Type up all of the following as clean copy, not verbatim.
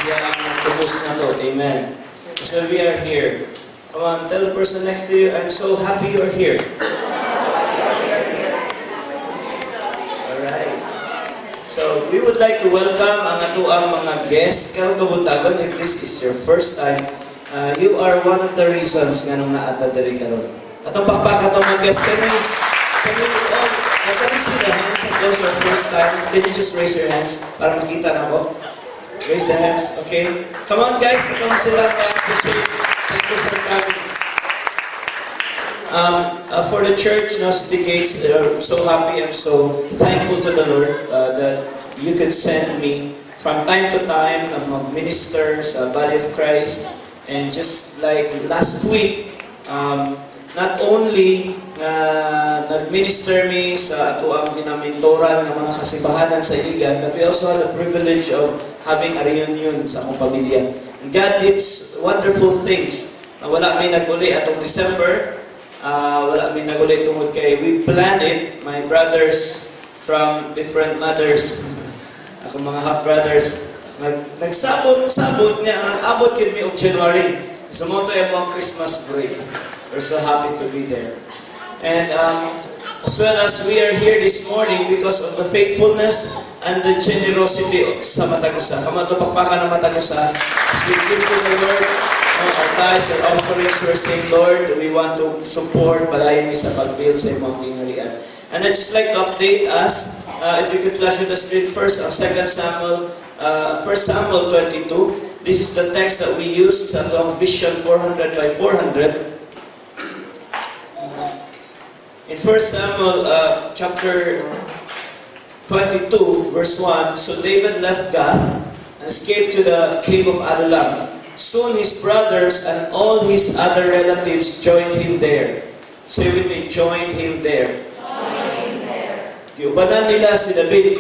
siya ang tubos na to. Amen. So we are here. Come on, tell the person next to you, I'm so happy you're here. Alright. So we would like to welcome ang atuang mga guests. Karong kabuntagon, if this is your first time, you are one of the reasons nga nung naata diri karon. Atong pakpak atong mga guests kami all, can you see the hands of those who are first time? Can you just raise your hands para makita na ako? Raise the hands, okay? Come on guys, itong sila. Thank you for coming. For the church, no, City Gates, I'm so happy, I'm so thankful to the Lord that you could send me from time to time mag-minister sa Body of Christ. And just like last week, not only nag-minister me sa ato ang ginamentoran ng mga kasibahanan sa Iligan, but we also had the privilege of having a reunion sa akong pamilya. And God did wonderful things. Wala may naguli atong December, wala may naguli tungod kay we planned it, my brothers from different mothers, ako mga half-brothers, nagsabot niya, abot yun mi og January. Sumunto yung mga Christmas break. We're so happy to be there. And as well as we are here this morning because of the faithfulness and the generosity sa Matagusa. Kamatupakpakan ng Matagusa. As we give to the Lord our tithes and offerings, we're saying, Lord, we want to support palayan ni sa pag-build sa imong kingharian. And I'd just like to update us, if you could flash on the screen first, on 2 Samuel, 1 Samuel 22. This is the text that we used sa atong Vision 400 by 400. In 1 Samuel chapter 22, verse 1, so David left Gath and escaped to the cave of Adullam. Soon his brothers and all his other relatives joined him there. Say with me, joined him there. Giubanan nila si David.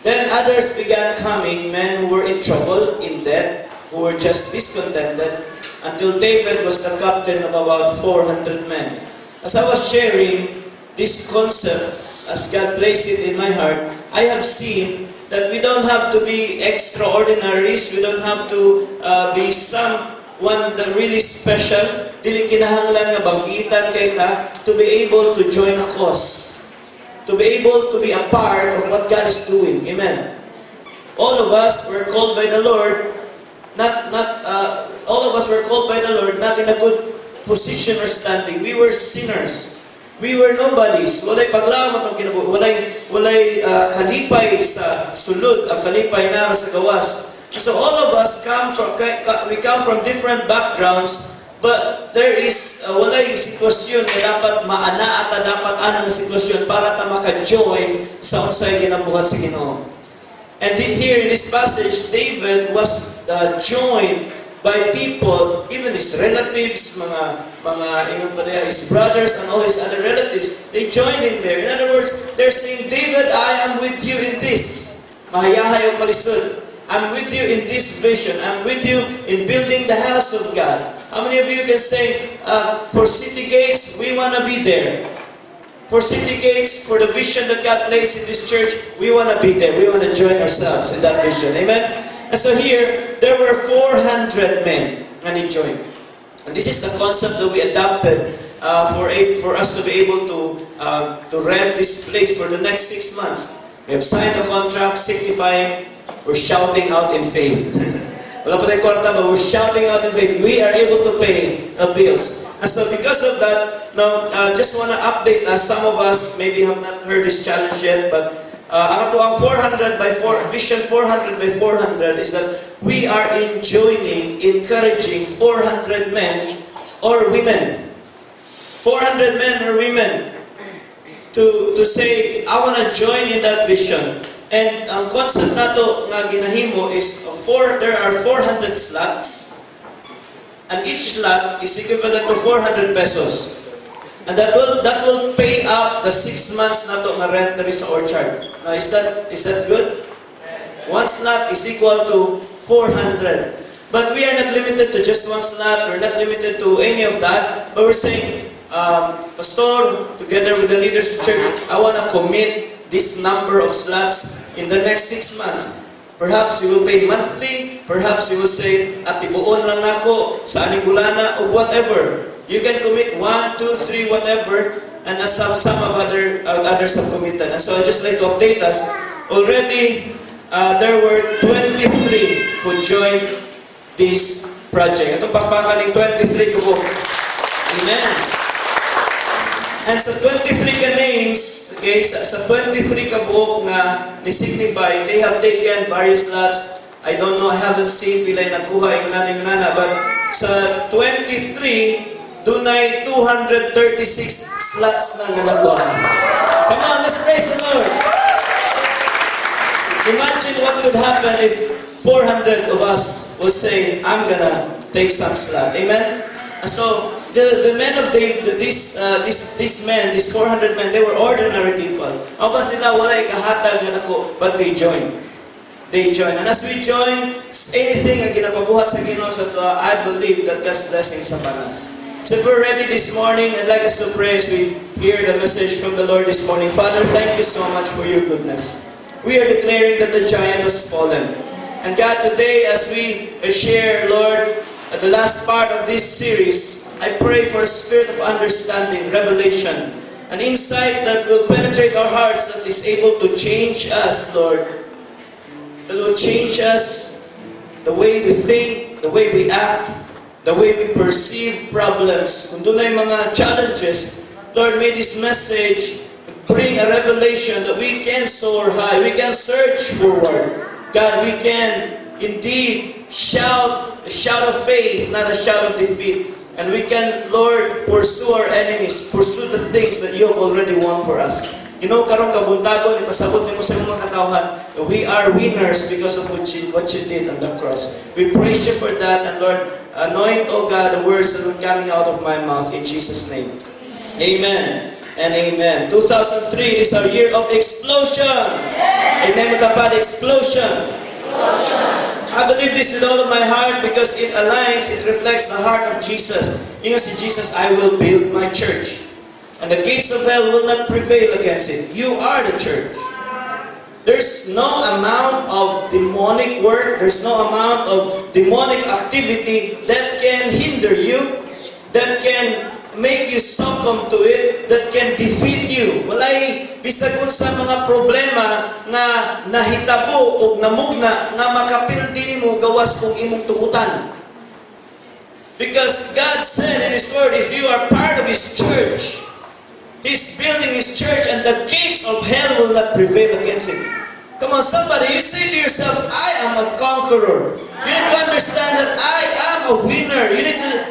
Then others began coming, men who were in trouble, in debt, who were just discontented, until David was the captain of about 400 men. As I was sharing this concept, as God placed it in my heart, I have seen that we don't have to be extraordinaries, we don't have to be someone that really special, dili kinahanglan nga banggitan kay ta, to be able to join a cause, to be able to be a part of what God is doing. Amen. All of us were called by the Lord, all of us were called by the Lord, not in a good position or standing. We were sinners. We were nobodies. Walay paglaom atong kinabuhi. Walay kalipay sa sulod, ang kalipay na sa gawas. So all of us come from different backgrounds, but there is walay sitwasyon na dapat maana at dapat anang sitwasyon para ta maka-join sa unsay ginabuhat sa Ginoo. And here in this passage, David was joined by people, even his relatives, his brothers and all his other relatives, they joined him there. In other words, they're saying, David, I am with you in this. Mahayahay o malisod. I'm with you in this vision. I'm with you in building the house of God. How many of you can say, for City Gates, we want to be there. For City Gates, for the vision that God placed in this church, we want to be there. We want to join ourselves in that vision. Amen? And so here, there were 400 men and he joined. And this is the concept that we adopted for us to be able to rent this place for the next 6 months. We have signed a contract signifying we're shouting out in faith. Wala pa tayong kwarta, but we're shouting out in faith. We are able to pay the bills. And so because of that, just want to update us. Some of us maybe have not heard this challenge yet, but ang atuang Vision 400 by 400 is that we are encouraging 400 men or women. 400 men or women to say, I want to join in that vision. And ang concept nato nga ginahimo is there are 400 slots. And each slot is equivalent to 400 pesos. And that will pay up the 6 months na to nga rent na sa orchard. Is that good? One slot is equal to 400. But we are not limited to just one slot. We're not limited to any of that. But we're saying, Pastor, together with the leaders of church, I want to commit this number of slots in the next 6 months. Perhaps you will pay monthly. Perhaps you will say, at tibuon lang ako sa aning bulana, or whatever. You can commit 1, 2, 3, whatever, and as some of others have committed. And so I just like to update us. Already, there were 23 who joined this project. Ito pakpakaling 23 ko po. Amen. And sa 23 ka names, okay, sa 23 ka buok nga ni-signify, they have taken various lots. I don't know, I haven't seen pila yung nakuha yung nana, but sa 23, dunay 236 slots na nagawa. Come on, let's praise the Lord. Imagine what could happen if 400 of us will say, I'm gonna take some slot. Amen? And so, the men of these 400 men, they were ordinary people. Ako ba sila, wala ikahatag na ako, but they joined. They join. And as we join, anything ang ginapabuhat sa Ginoo sa ito, I believe that God's blessing sa panas. So if we're ready this morning, I'd like us to pray as we hear the message from the Lord this morning. Father, thank you so much for your goodness. We are declaring that the giant has fallen. And God, today as we share, Lord, the last part of this series, I pray for a spirit of understanding, revelation, an insight that will penetrate our hearts, that is able to change us, Lord. That will change us, the way we think, the way we act, the way we perceive problems. Kung doon ay mga challenges, Lord, may this message bring a revelation that we can soar high, we can surge forward. God, we can indeed shout a shout of faith, not a shout of defeat. And we can, Lord, pursue our enemies, pursue the things that you have already won for us. You know, karong kabuntagon, ipasabot niyo sa mga katawhan, we are winners because of what you did on the cross. We praise you for that, and Lord, anoint, oh God, the words that are coming out of my mouth in Jesus' name. Amen and amen. 2003 is our year of explosion. Amen, matapad, explosion. I believe this with all of my heart because it aligns, it reflects the heart of Jesus. You know, si Jesus, I will build my church. And the gates of hell will not prevail against it. You are the church. There's no amount of demonic work, there's no amount of demonic activity that can hinder you, that can make you succumb to it, that can defeat you. Walay bisag sa mga problema nga nahitabo o namugna nga makapildi nimo gawas kung imong tukutan. Because God said in His Word, if you are part of His church, He's building His church and the gates of hell will not prevail against it. Come on, somebody, you say to yourself, I am a conqueror. You need to understand that I am a winner.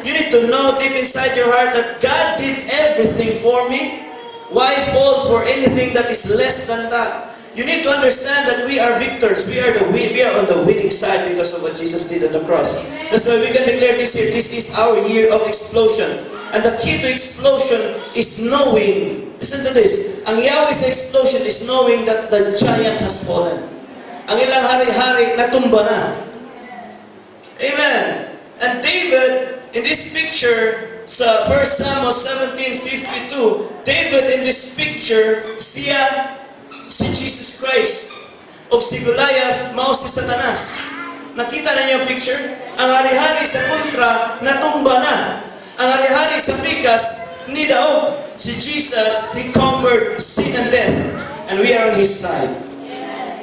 You need to know deep inside your heart that God did everything for me. Why fall for anything that is less than that? You need to understand that we are victors. We are on the winning side because of what Jesus did at the cross. That's why we can declare this year, this is our year of explosion. And the key to explosion is knowing. Listen to this. Ang yawi sa explosion is knowing that the giant has fallen. Ang ilang hari-hari natumba na. Amen. And David, in this picture, sa 1 Samuel 17:52, David in this picture, siya si Jesus Christ. O si Goliath, mao si Satanas. Nakita na niyo ang picture? Ang hari-hari sa kontra, natumba na. Ang hari-hari sa pikas, ni daog. Si Jesus, He conquered sin and death. And we are on His side.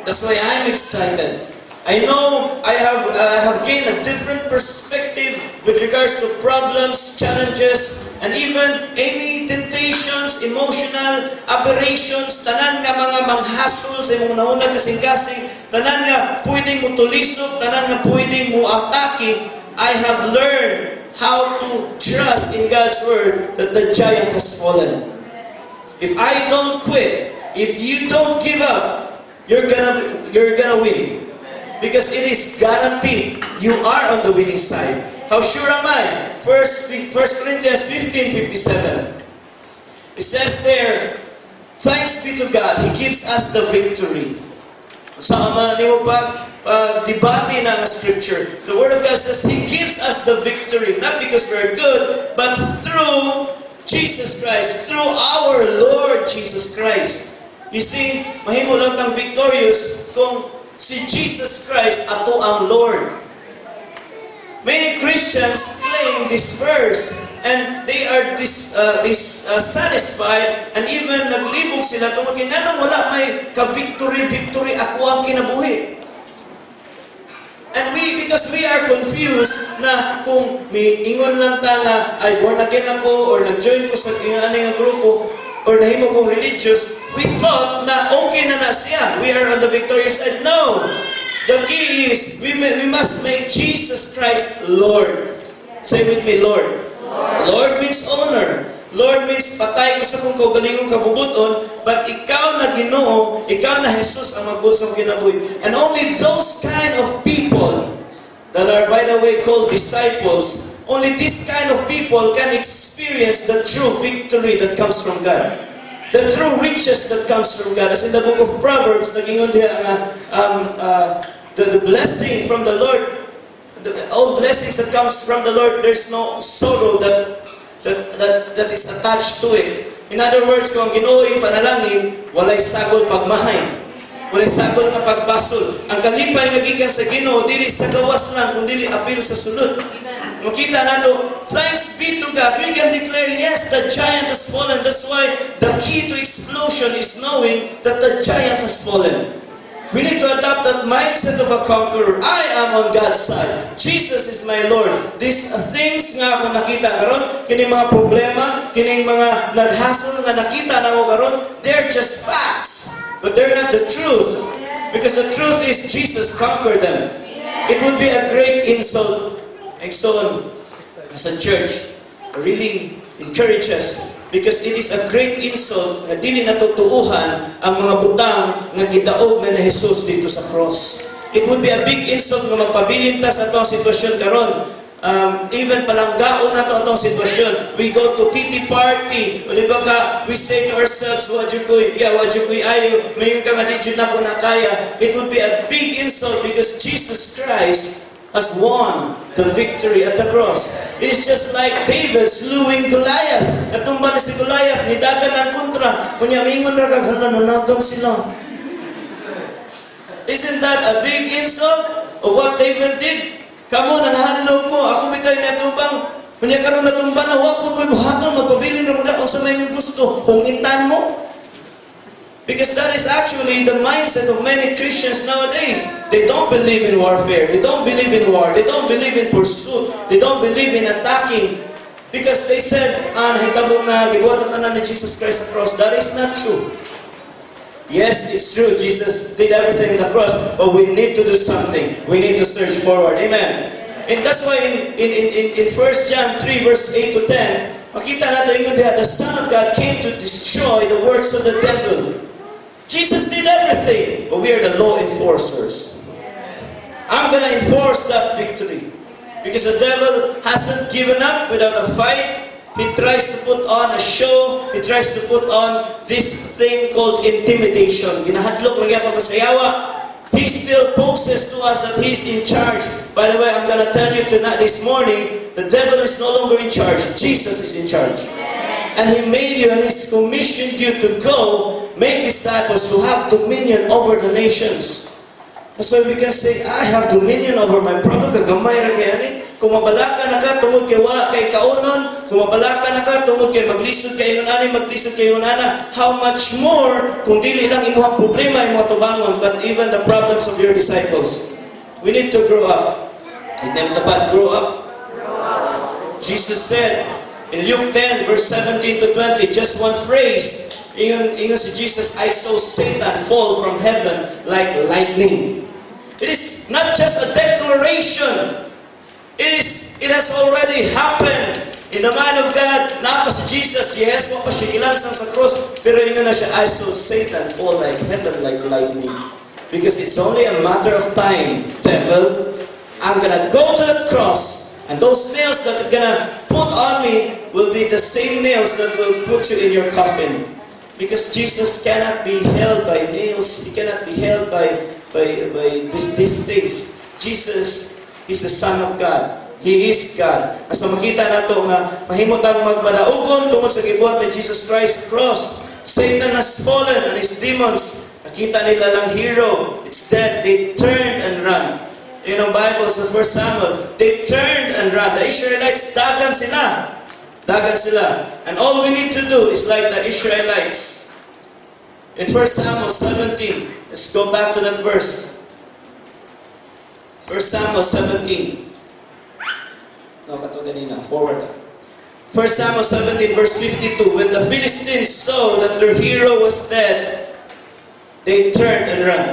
That's why I'm excited. I know I have gained a different perspective with regards to problems, challenges, and even any temptations, emotional aberrations, tanan nga mga manghasol sa imong nauna kasing-kasing, tanan nga pwedeng mo tulisok, tanan nga pwedeng mo atake. I have learned how to trust in God's Word that the giant has fallen. If I don't quit, if you don't give up, you're gonna win. Because it is guaranteed you are on the winning side. How sure am I? 1 Corinthians 15:57. It says there, thanks be to God, He gives us the victory. Sa ama ni mo debate na ang scripture. The Word of God says He gives us the victory, not because we're good, but through Jesus Christ, through our Lord Jesus Christ. You see, mahimo lang tang victorious kung si Jesus Christ ato ang Lord. Many Christians claim this verse and they are dissatisfied and even naglibog sila tungkol kay anong wala may ka-victory ako ang kinabuhi. And because we are confused na kung may ingon lang ta nga ay born again ako or nag-join ko sa ano grupo or nahimo kong religious, we thought na okay na siya. We are on the victorious side. No! The key is, we must make Jesus Christ Lord. Say with me, Lord. Lord means owner. Lord means patay ko sa kung kaugalingong kabubuton, but ikaw na Ginoo, ikaw na Jesus ang magbuot sa kinabuhi. And only those kind of people that are, by the way, called disciples, only this kind of people can experience the true victory that comes from God. The true riches that comes from God. As in the book of Proverbs, nagingon diya the blessing from the Lord, all blessings that comes from the Lord, there's no sorrow that is attached to it. In other words, kung Ginoo yung panalangin, walay sagol pagmahay. Walay sagol na pagbasol. Ang kalipay magikan sa Ginoo, dili sa gawas lang, kundi apil sa sulod. Makita nato, thanks be to God, we can declare, yes, the giant has fallen. That's why the key to explosion is knowing that the giant has fallen. We need to adopt that mindset of a conqueror. I am on God's side. Jesus is my Lord. These things nga ako nakita karon, kining mga problema, kining mga naghasol nga nakita na ako karon, they're just facts. But they're not the truth. Because the truth is Jesus conquered them. It would be a great insult. And so, as a church, really encourage us. Because it is a great insult na dili natutuuhan ang mga butang nga gidaog na Jesus dito sa cross. It would be a big insult nga magpabilin ta sa atong sitwasyon karon. Even palanggaon na to atong sitwasyon. We go to pity party. O di ba ka, we say to ourselves, wadyo ko'y ayo, mayon ka nga di dyan ako nakaya. It would be a big insult because Jesus Christ has won the victory at the cross. It's just like David slewing Goliath. Natumba na si Goliath, nidagan ang kontra. Kunya, mingon na kaghala, nanatong sila. Isn't that a big insult of what David did? Kamu, nanahanlog mo, ako bitay natubang. Kunya, karoon natumba na, wapot mo'y buhaton, magpabilin na mo na kung sa may gusto. Hungitan mo. Because that is actually the mindset of many Christians nowadays. They don't believe in warfare. They don't believe in war. They don't believe in pursuit. They don't believe in attacking. Because they said, nahitabo na, gibuhat na tanan ni Jesus Christ sa cross. That is not true. Yes, it's true. Jesus did everything on the cross. But we need to do something. We need to search forward. Amen. And that's why in 1 John 3 verse 8 to 10, makita natin yung the Son of God came to destroy the works of the devil. Jesus did everything, but we are the law enforcers. I'm going to enforce that victory. Because the devil hasn't given up without a fight. He tries to put on a show. He tries to put on this thing called intimidation. Ginahadlok lang yan papasayawa. He still poses to us that he's in charge. By the way, I'm going to tell you tonight, this morning, the devil is no longer in charge. Jesus is in charge. And He made you and He's commissioned you to go make disciples to have dominion over the nations. That's why we can say, I have dominion over my brother. Kagamay ra kay ani. Kung mabalaka na ka, tungod kay wala kay kaunon. Kung mabalaka na ka, tungod kay maglisod kay iyon ani, maglisod kay iyon ana. How much more kung dili lang imuhang problema, imuhang tubangon, but even the problems of your disciples. We need to grow up. Hindi mo dapat grow up. Jesus said, in Luke 10, verse 17 to 20, just one phrase, ingon si Jesus, I saw Satan fall from heaven like lightning. It is not just a declaration. It has already happened. In the mind of God, napa si Jesus, yes, wapa siya ilansang sa cross, pero ingon na siya, I saw Satan fall like heaven like lightning. Because it's only a matter of time, devil. I'm gonna go to that cross, and those nails that are gonna put on me will be the same nails that will put you in your coffin. Because Jesus cannot be held by nails. He cannot be held by these things. Jesus is the Son of God. He is God. As makita nato nga mahimutang magmadaugon tungod sa gibuhat ni Jesus Christ cross. Satan has fallen and his demons. Nakita nila lang hero. It's dead. they turned and ran. In ang Bible sa 1 Samuel, they turned and ran. The Israelites, dagan sila. Dagan sila. And all we need to do is like the Israelites. In 1 Samuel 17, let's go back to that verse. 1 Samuel 17. No, kato ganina. Forward. 1 Samuel 17 verse 52. When the Philistines saw that their hero was dead, they turned and ran.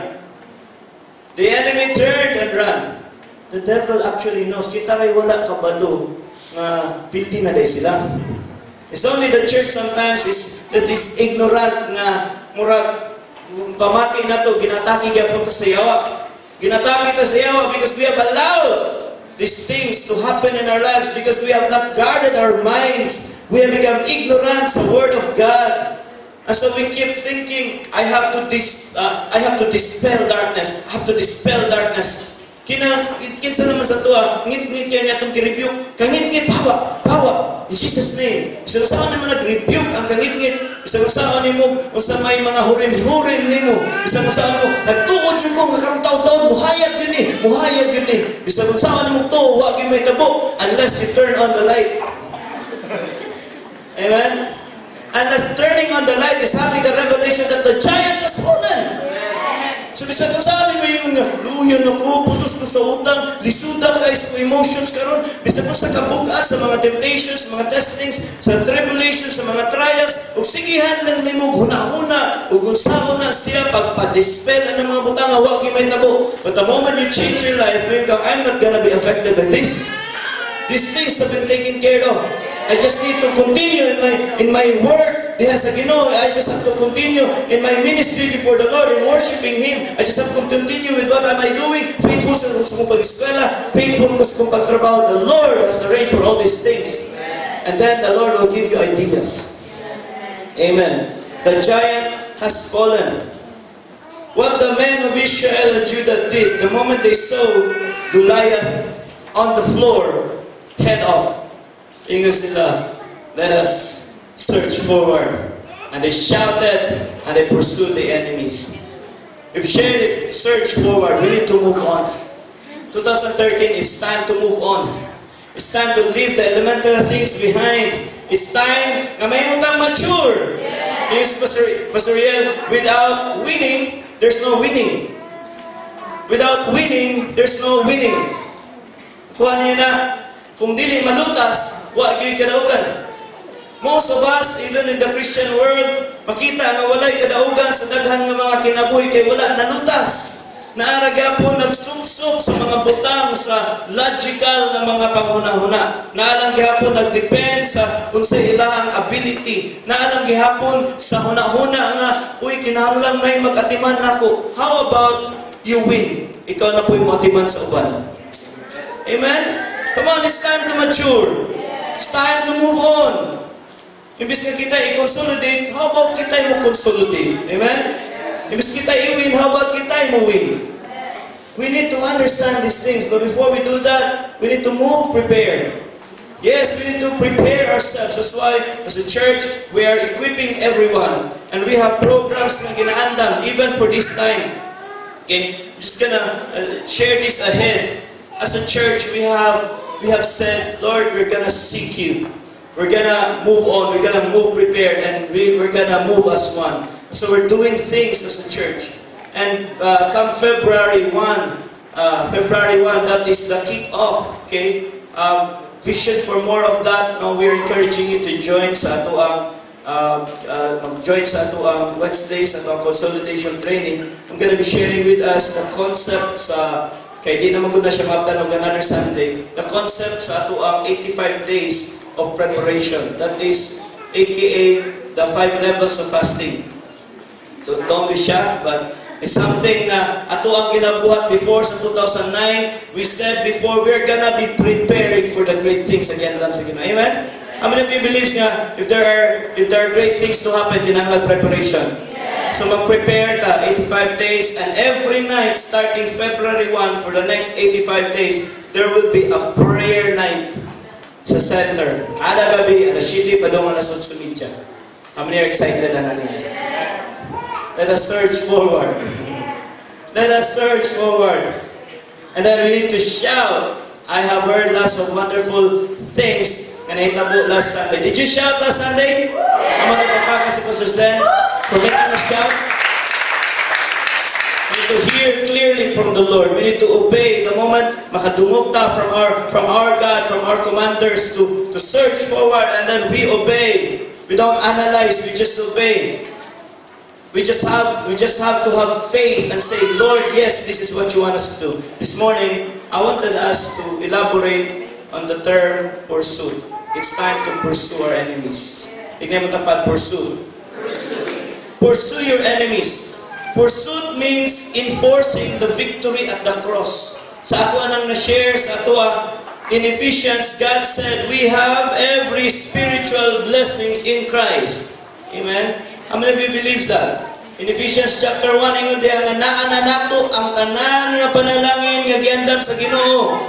The enemy turned and ran. The devil actually knows. Kita kay wala kabalo nga pildi na day sila. It's only the church sometimes that is ignorant nga murag pamati na to, ginataki gyapon ta sa yawa. Ginataki ta sa yawa because we have allowed these things to happen in our lives because we have not guarded our minds. We have become ignorant sa Word of God. And so we keep thinking, I have to dispel darkness. I have to dispel darkness. Kinsa naman sa tuwa, ngit-ngit kaya niya itong ki-rebuke. Kangit-ngit, bawa. In Jesus' name. Isang saan naman nag-rebuke ang kangit-ngit. Isang saan ni mo, sa may mga hurim-hurim ni mo. Isang saan mo, nagtuod yun ko, nakang taon-taon, muhayag yun eh. Isang saan mo to, huwag yung may tabo, unless you turn on the light. Amen? Unless turning on the light is having the revelation that the giant has fallen. So, bisag kung saan mo yung luyan ako, putos ko sa utang, lisuda kayo sa emotions karon, bisag kung sa kabugat, sa mga temptations, mga testings, sa tribulations, sa mga trials, o sigihan lang ni mo, huna-huna, o kung saan na siya, pagpa-dispel ng mga butang, huwag yung may tabo. But the moment you change your life, I'm not gonna be affected by this. These things have been taken care of. I just need to continue in my work. I just have to continue in my ministry before the Lord, in worshiping Him. I just have to continue with what am I doing. Faithful sa kong pag-eskwela, faithful sa kong pagtrabaho. The Lord has arranged for all these things. And then the Lord will give you ideas. Amen. The giant has fallen. What the men of Israel and Judah did, the moment they saw Goliath on the floor, head off. Ingon sila, let us search forward. And they shouted and they pursued the enemies. We've shared it, search forward. We need to move on. 2013, it's time to move on. It's time to leave the elementary things behind. It's time na may mutang mature. Yes, Pastor Riel, without winning, there's no winning. Without winning, there's no winning. Kuha niyo na, kung dili malutas, wag gyud kadaugan. Most of us, even in the Christian world, makita nga walay kadaugan sa daghan nga mga kinabuhi kay wala nalutas. Naara gyapon nagsumsum sa mga butang sa logical na mga panghuna-huna. Naalang gyapon nagdepend sa unsay ilang ability. Naalang gyapon sa huna-huna nga uy kinahanglan may mag-atiman nako. How about you win? Ikaw na po'y mo-atiman sa uban. Amen? Come on, it's time to mature. It's time to move on. Imbis nga kita i-consolidate, how about kita mo-consolidate? Amen? Imbis kita i-win, how about kita mo-win? We need to understand these things, but before we do that, we need to move prepared. Yes, we need to prepare ourselves. That's why, as a church, we are equipping everyone. And we have programs na ginaandam, even for this time. Okay? I'm just gonna share this ahead. As a church, we have said, Lord, we're gonna seek you. We're gonna move on. We're gonna move prepared, and we're gonna move as one. So we're doing things as a church. And come February 1, that is the kick-off. Okay, vision for more of that. No, we're encouraging you to join sa atoang join sa atoang Wednesdays, sa atoang consolidation training. I'm gonna be sharing with us the concept sa. Kaya di naman ko na siya maptanong another Sunday. The concept sa atoang 85 days of preparation. That is, aka the 5 levels of fasting. Don't be shocked, but it's something na ato ang ginabuhat before sa 2009. We said before, we're gonna be preparing for the great things again. Amen? How many of you believes nga, if there are great things to happen, kinahanglan preparation? So mag-prepare ka 85 days, and every night starting February 1 for the next 85 days, there will be a prayer night sa center. Kada gabi, alas 7 pa doon alas 8 media. How many are excited na natin? Let us search forward. Let us surge forward. And then we need to shout. I have heard lots of wonderful things na nahitabo last Sunday. Did you shout last Sunday? Ang mga kapaka si Pastor Zen for making us shout. We need to hear clearly from the Lord. We need to obey the moment makadungog ta from our God, from our commanders to surge forward, and then we obey. We don't analyze, we just obey. We just have to have faith and say, Lord, yes, this is what you want us to do. This morning, I wanted us to elaborate on the term pursuit. It's time to pursue our enemies. Tignan mo tapat, pursue. Pursue your enemies. Pursuit means enforcing the victory at the cross. Sa ako anang na-share sa ato, in Ephesians, God said, we have every spiritual blessings in Christ. Amen? How many of you believes that? In Ephesians chapter 1, ingon diha nga naa na nato ang tanan nga panalangin nga giandam sa Ginoo.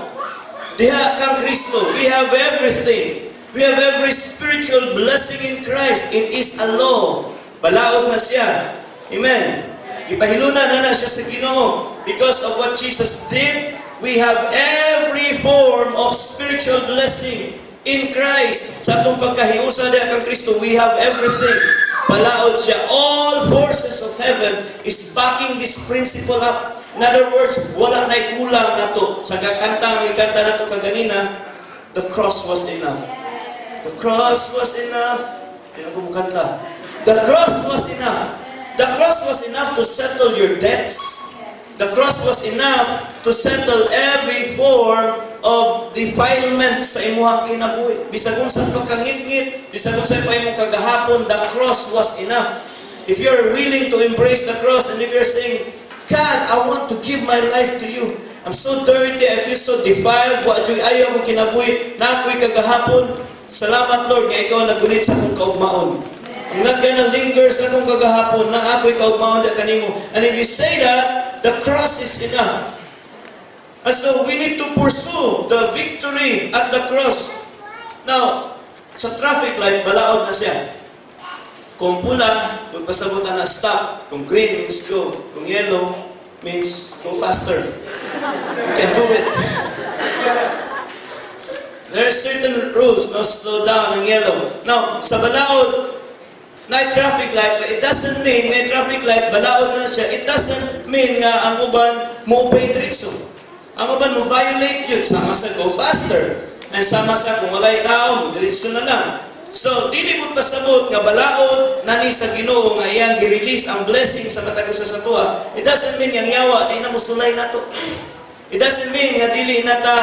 Diha kang Kristo. We have everything. We have every spiritual blessing in Christ. It is a law. Balaod na siya. Amen. Ipahilunan na siya sa Ginoo. Because of what Jesus did, we have every form of spiritual blessing in Christ. Sa atong pagkahiusa diha kang Kristo, we have everything. Palaod siya. All forces of heaven is backing this principle up. In other words, wala na'y kulang na to. Sa kakanta, ang ikanta na to kaganina, the cross was enough. The cross was enough. Hindi ko bukanta. The cross was enough. The cross was enough to settle your debts. The cross was enough to settle every form of defilement sa imuhang kinabuhi. Bisag kung saan ka kangit-ngit, bisag kung saan pa imong kagahapon, the cross was enough. If you're willing to embrace the cross and if you're saying, God, I want to give my life to you. I'm so dirty, I feel so defiled, ayaw kong kinabuhi, na ako'y kagahapon. Salamat Lord, nga ikaw nagunit sa akong kaugmaon. I'm not gonna linger sa akong kagahapon, na ako'y kaugmaon da kanimo. And if you say that, the cross is enough. And so we need to pursue the victory at the cross. Now, sa traffic light, balaod na siya. Kung pula, kung pasabutan na stop. Kung green means go. Kung yellow means go faster. You can do it. There are certain rules, no slow down ng yellow. Now, sa balaod, night traffic light, but it doesn't mean may traffic light, balaod na siya. It doesn't mean nga ang uban mo obey diretso. Ang uban mo violate yun. Sama sa go faster. And sama sa kung walay tao mo, diretso na lang. So, dili mo pasabot nga balaod nani sa Ginoo nga iyang gi-release ang blessing sa matag usa sa tuwa. It doesn't mean yang yawa di na musulay nato. It doesn't mean nga dili nata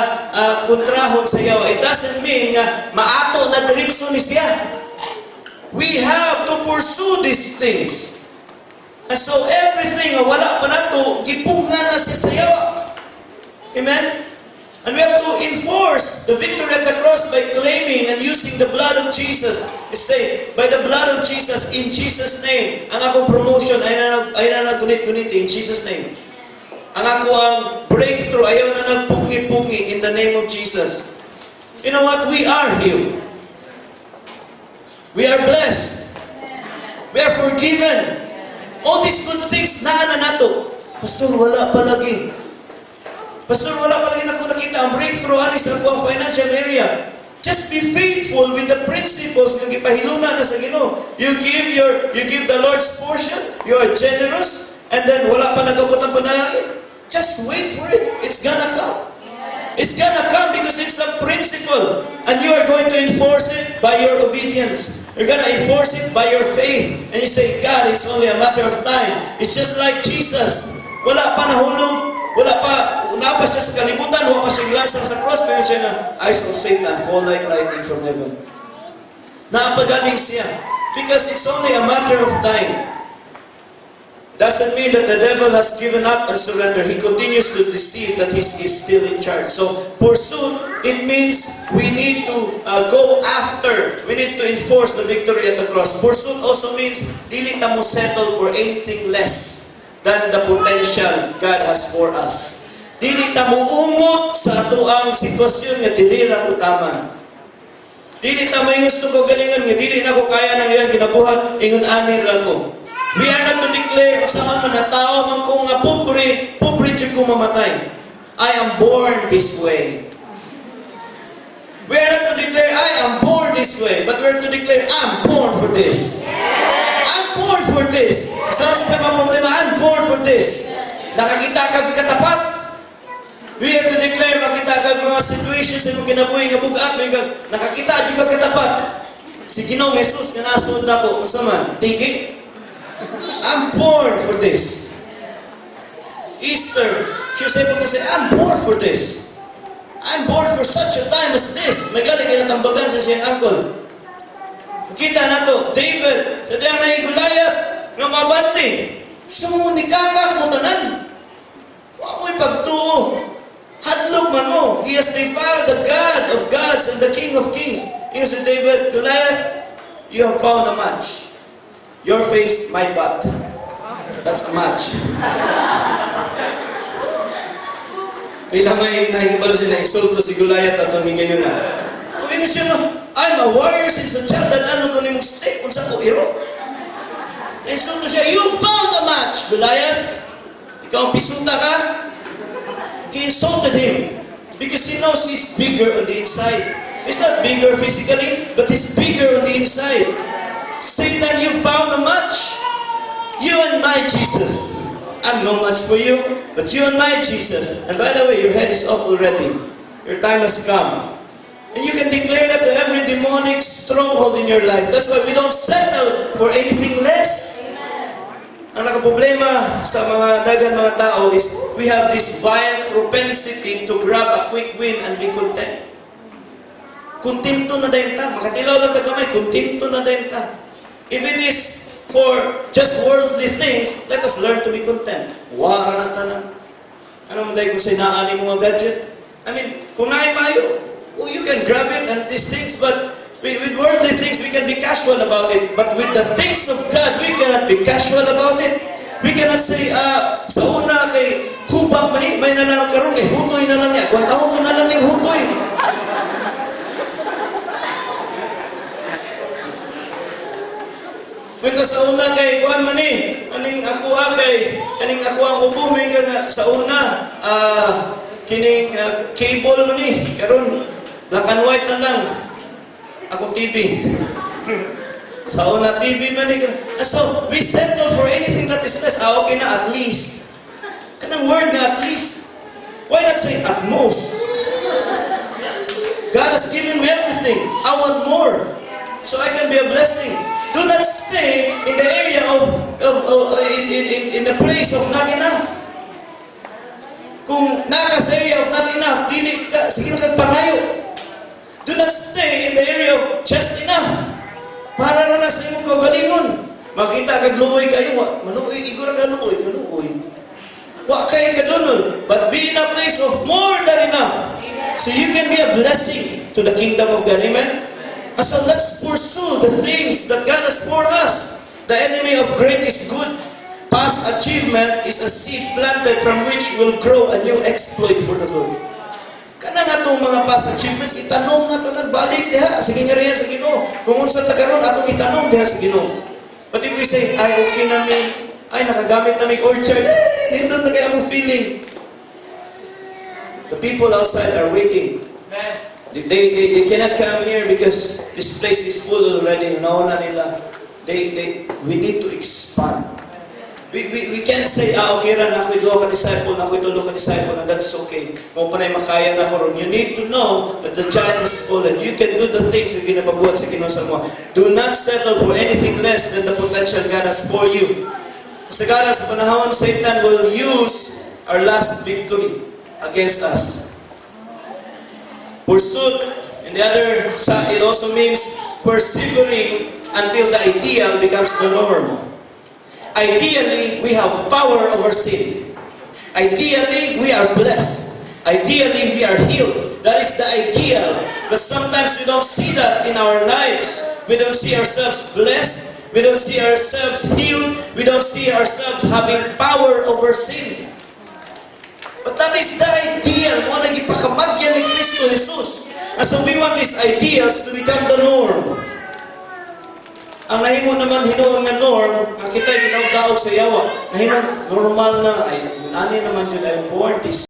kontrahon sa yawa. It doesn't mean nga maato na diretso ni siya. We have to pursue these things. And so everything nga wala pa nato gipugnan na siya sa yawa. Amen? And we have to enforce the victory at the cross by claiming and using the blood of Jesus. We say, by the blood of Jesus, in Jesus' name, ang akong promotion ay na naggunit-gunit in Jesus' name. Ang ako ang breakthrough, ayaw na nagpungi-pungi in the name of Jesus. You know what? We are healed. We are blessed. We are forgiven. All these good things, naa na nato. Pastor, wala pa lagi. Pastor, wala pa lagi na ko nakita ang breakthrough ani sa akong financial area. Just be faithful with the principles nga gipahiluna na sa Ginoo. You give the Lord's portion, you are generous, and then wala pa nagabot ang panalangin. Just wait for it. It's gonna come. It's gonna come because it's a principle. And you are going to enforce it by your obedience. You're gonna enforce it by your faith. And you say, God, it's only a matter of time. It's just like Jesus. Wala pa nahulog. Wala pa siya sa kalibutan. Wala pa siya glansang sa cross. Pero siya na, I saw Satan fall like lightning from heaven. Naapagaling siya. Because it's only a matter of time. Doesn't mean that the devil has given up and surrendered. He continues to deceive that he is still in charge. So, pursuit, it means we need to go after. We need to enforce the victory at the cross. Pursuit also means dili ta mo settle for anything less than the potential God has for us. Dili ta mo umot sa atuang sitwasyon nga dili ra ko taman. Dili ta mo gusto ko galingan nga dili na ko kaya nang iyang ginabuhat ingon ani ra ko. We are not to declare sa man na tao man ko nga pobre jud ko mamatay. I am born this way. We are not to declare, I am born this way, but we are to declare, I'm born for this. I'm born for this. So, sa mga problema, I'm born for this. Nakakita kag katapat. We have to declare, makita kag mga situations sa mga kinabuhi nga bugat, nakakita jud kag katapat. Si Ginoong Jesus nga nasud nako unsa man, tiki. I'm born for this. Easter, she was able to say, I'm born for this. I'm born for such a time as this. May galing kinatambagan sa siyang uncle. Kita na to, David, sa diyang na Goliath, nga mabanti. Gusto mo nikaka mo tanan. Huwag mo'y pagtuo. Hadlok man mo. He has defiled the God of gods and the King of kings. He said, David, Goliath, you have found a match. Your face, my butt. That's a match. Kaya may nakikibalo siya na insulto si Goliath at ang hingayon na. Sabi siya, no, I'm a warrior since a child. Ano ko ni mong steak kung saan ko hero? Insulto siya, you found a match, Goliath. Ikaw ang pisuta ka. He insulted him because he knows he's bigger on the inside. He's not bigger physically, but he's bigger on the inside. Satan, you found a match. You and my Jesus. I'm no match for you, but you and my Jesus. And by the way, your head is off already. Your time has come. And you can declare that to every demonic stronghold in your life. That's why we don't settle for anything less. Ang nakaproblema sa mga dagan mga tao is we have this vile propensity to grab a quick win and be content. Kontento na dayon ta. Makatilaw lang ta kamay, kontento na dayon ta. If it is for just worldly things, let us learn to be content. Wara na tanan. Ano man dahil kung sinaan mo mga gadget? I mean, kung naay mayo, you can grab it and these things, but with worldly things, we can be casual about it. But with the things of God, we cannot be casual about it. We cannot say, sa una kay hubak man may nalang karon kay hutoy na lang niya. Kung taon ko na lang yung hutoy. May sa una kay kuan man aning ako kaning ako ang ubo may sa una kining cable man karon black and white na lang ako TV. Sa una TV man so we settle for anything that is less. Okay na at least. Kanang word na at least. Why not say at most? God has given me everything. I want more. So I can be a blessing. Do not stay in the area in the place of not enough. Kung naka sa area of not enough, dili ka, sige na kagpangayo. Do not stay in the area of just enough. Para na sa imong kagalingon. Makita kag luoy kayo, maluoy, igura ka luoy. Wa kay kadunol, but be in a place of more than enough. So you can be a blessing to the kingdom of God. Amen? And so let's pursue the things that God has for us. The enemy of great is good. Past achievement is a seed planted from which will grow a new exploit for the Lord. Kana nga itong mga past achievements, itanong na ito nagbalik diha. Sige nga rin sa Ginoo. Kung unsa ta karon atong itanong diha sa Ginoo. But if we say, ay okay na mi, ay nakagamit na mi orchard, nindot na kaya akong feeling. The people outside are waiting. They cannot come here because this place is full already. Nauna nila. We need to expand. We can't say, okay ran, ako ito ka disciple, ako ito ka disciple, and that's okay. Kung panay makaya na ko ron. You need to know that the giant is fallen. You can do the things na ginapabuhat sa Ginoo mo. Do not settle for anything less than the potential God has for you. Sa God sa panahon, Satan will use our last victory against us. Pursuit, in the other side, it also means persevering until the ideal becomes the norm. Ideally, we have power over sin. Ideally, we are blessed. Ideally, we are healed. That is the ideal. But sometimes we don't see that in our lives. We don't see ourselves blessed. We don't see ourselves healed. We don't see ourselves having power over sin. But that is the ideal. Mo nang ipakamagyan ni Kristo Jesus. And so we want these ideals to become the norm. Ang nahimo naman hinuon nga norm, ang kita'y ginaog-daog sa yawa, nahimo normal na, ay, ani naman dyan ay born this